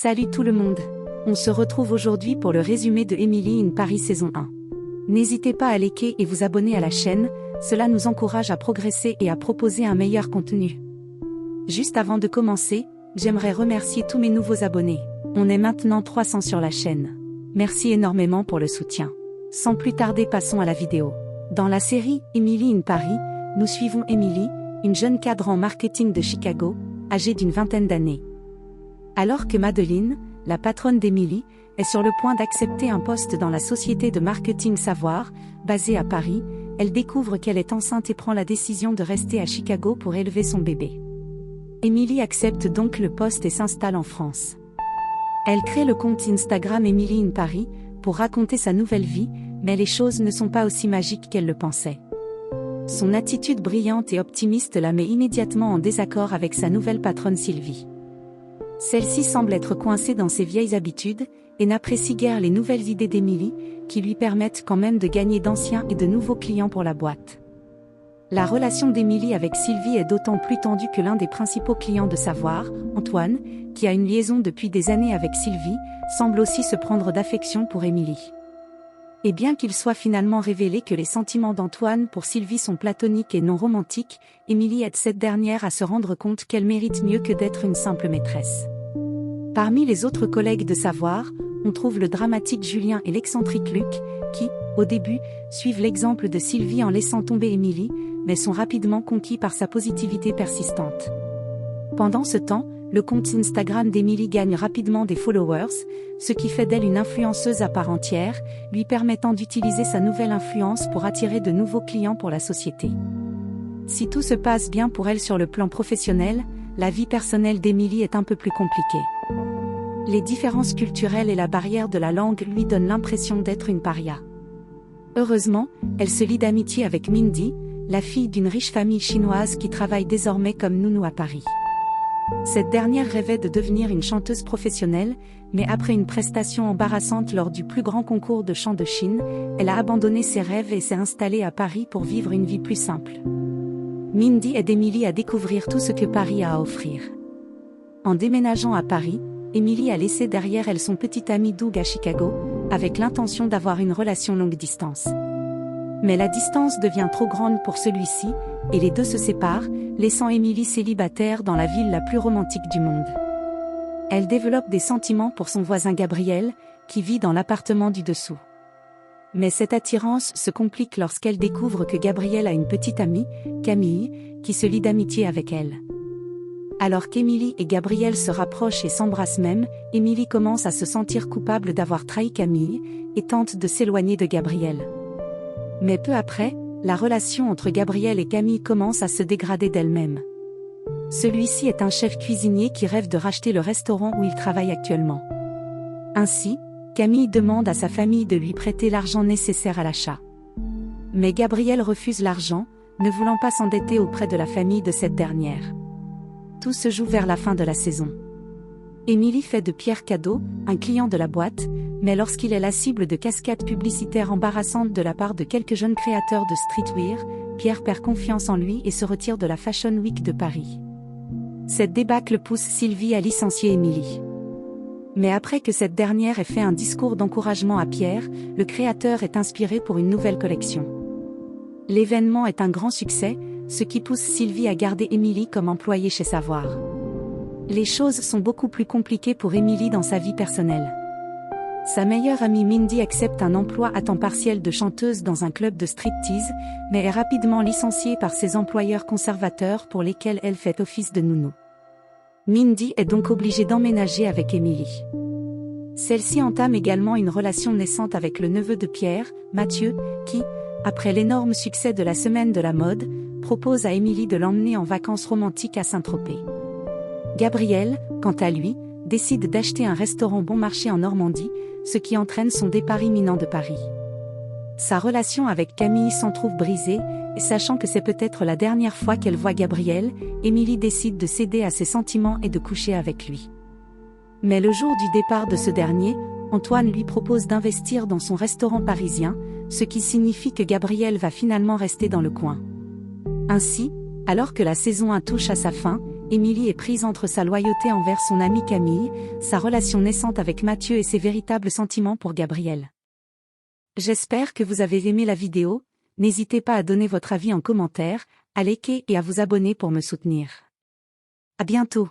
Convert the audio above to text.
Salut tout le monde. On se retrouve aujourd'hui pour le résumé de Emily in Paris saison 1. N'hésitez pas à liker et vous abonner à la chaîne, cela nous encourage à progresser et à proposer un meilleur contenu. Juste avant de commencer, j'aimerais remercier tous mes nouveaux abonnés. On est maintenant 300 sur la chaîne. Merci énormément pour le soutien. Sans plus tarder, passons à la vidéo. Dans la série Emily in Paris, nous suivons Emily, une jeune cadre en marketing de Chicago, âgée d'une vingtaine d'années. Alors que Madeline, la patronne d'Emily, est sur le point d'accepter un poste dans la société de marketing Savoir, basée à Paris, elle découvre qu'elle est enceinte et prend la décision de rester à Chicago pour élever son bébé. Emily accepte donc le poste et s'installe en France. Elle crée le compte Instagram Emily in Paris pour raconter sa nouvelle vie, mais les choses ne sont pas aussi magiques qu'elle le pensait. Son attitude brillante et optimiste la met immédiatement en désaccord avec sa nouvelle patronne Sylvie. Celle-ci semble être coincée dans ses vieilles habitudes, et n'apprécie guère les nouvelles idées d'Emily, qui lui permettent quand même de gagner d'anciens et de nouveaux clients pour la boîte. La relation d'Emily avec Sylvie est d'autant plus tendue que l'un des principaux clients de Savoir, Antoine, qui a une liaison depuis des années avec Sylvie, semble aussi se prendre d'affection pour Emily. Et bien qu'il soit finalement révélé que les sentiments d'Antoine pour Sylvie sont platoniques et non romantiques, Emily aide cette dernière à se rendre compte qu'elle mérite mieux que d'être une simple maîtresse. Parmi les autres collègues de Savoir, on trouve le dramatique Julien et l'excentrique Luc, qui, au début, suivent l'exemple de Sylvie en laissant tomber Emily, mais sont rapidement conquis par sa positivité persistante. Pendant ce temps, le compte Instagram d'Emily gagne rapidement des followers, ce qui fait d'elle une influenceuse à part entière, lui permettant d'utiliser sa nouvelle influence pour attirer de nouveaux clients pour la société. Si tout se passe bien pour elle sur le plan professionnel, la vie personnelle d'Emily est un peu plus compliquée. Les différences culturelles et la barrière de la langue lui donnent l'impression d'être une paria. Heureusement, elle se lie d'amitié avec Mindy, la fille d'une riche famille chinoise qui travaille désormais comme nounou à Paris. Cette dernière rêvait de devenir une chanteuse professionnelle, mais après une prestation embarrassante lors du plus grand concours de chant de Chine, elle a abandonné ses rêves et s'est installée à Paris pour vivre une vie plus simple. Mindy aide Emily à découvrir tout ce que Paris a à offrir. En déménageant à Paris, Emily a laissé derrière elle son petit ami Doug à Chicago, avec l'intention d'avoir une relation longue distance. Mais la distance devient trop grande pour celui-ci, et les deux se séparent, laissant Emily célibataire dans la ville la plus romantique du monde. Elle développe des sentiments pour son voisin Gabriel, qui vit dans l'appartement du dessous. Mais cette attirance se complique lorsqu'elle découvre que Gabriel a une petite amie, Camille, qui se lie d'amitié avec elle. Alors qu'Emily et Gabriel se rapprochent et s'embrassent même, Emily commence à se sentir coupable d'avoir trahi Camille, et tente de s'éloigner de Gabriel. Mais peu après, la relation entre Gabriel et Camille commence à se dégrader d'elle-même. Celui-ci est un chef cuisinier qui rêve de racheter le restaurant où il travaille actuellement. Ainsi, Camille demande à sa famille de lui prêter l'argent nécessaire à l'achat. Mais Gabriel refuse l'argent, ne voulant pas s'endetter auprès de la famille de cette dernière. Tout se joue vers la fin de la saison. Emily fait de Pierre cadeau, un client de la boîte, mais lorsqu'il est la cible de cascades publicitaires embarrassantes de la part de quelques jeunes créateurs de streetwear, Pierre perd confiance en lui et se retire de la Fashion Week de Paris. Cette débâcle pousse Sylvie à licencier Emily. Mais après que cette dernière ait fait un discours d'encouragement à Pierre, le créateur est inspiré pour une nouvelle collection. L'événement est un grand succès, ce qui pousse Sylvie à garder Emily comme employée chez Savoir. Les choses sont beaucoup plus compliquées pour Emily dans sa vie personnelle. Sa meilleure amie Mindy accepte un emploi à temps partiel de chanteuse dans un club de striptease, mais est rapidement licenciée par ses employeurs conservateurs pour lesquels elle fait office de nounou. Mindy est donc obligée d'emménager avec Emily. Celle-ci entame également une relation naissante avec le neveu de Pierre, Mathieu, qui, après l'énorme succès de la semaine de la mode, propose à Emily de l'emmener en vacances romantiques à Saint-Tropez. Gabriel, quant à lui, décide d'acheter un restaurant bon marché en Normandie, ce qui entraîne son départ imminent de Paris. Sa relation avec Camille s'en trouve brisée, et sachant que c'est peut-être la dernière fois qu'elle voit Gabriel, Emily décide de céder à ses sentiments et de coucher avec lui. Mais le jour du départ de ce dernier, Antoine lui propose d'investir dans son restaurant parisien, ce qui signifie que Gabriel va finalement rester dans le coin. Ainsi, alors que la saison 1 touche à sa fin, Émilie est prise entre sa loyauté envers son amie Camille, sa relation naissante avec Mathieu et ses véritables sentiments pour Gabriel. J'espère que vous avez aimé la vidéo, n'hésitez pas à donner votre avis en commentaire, à liker et à vous abonner pour me soutenir. À bientôt.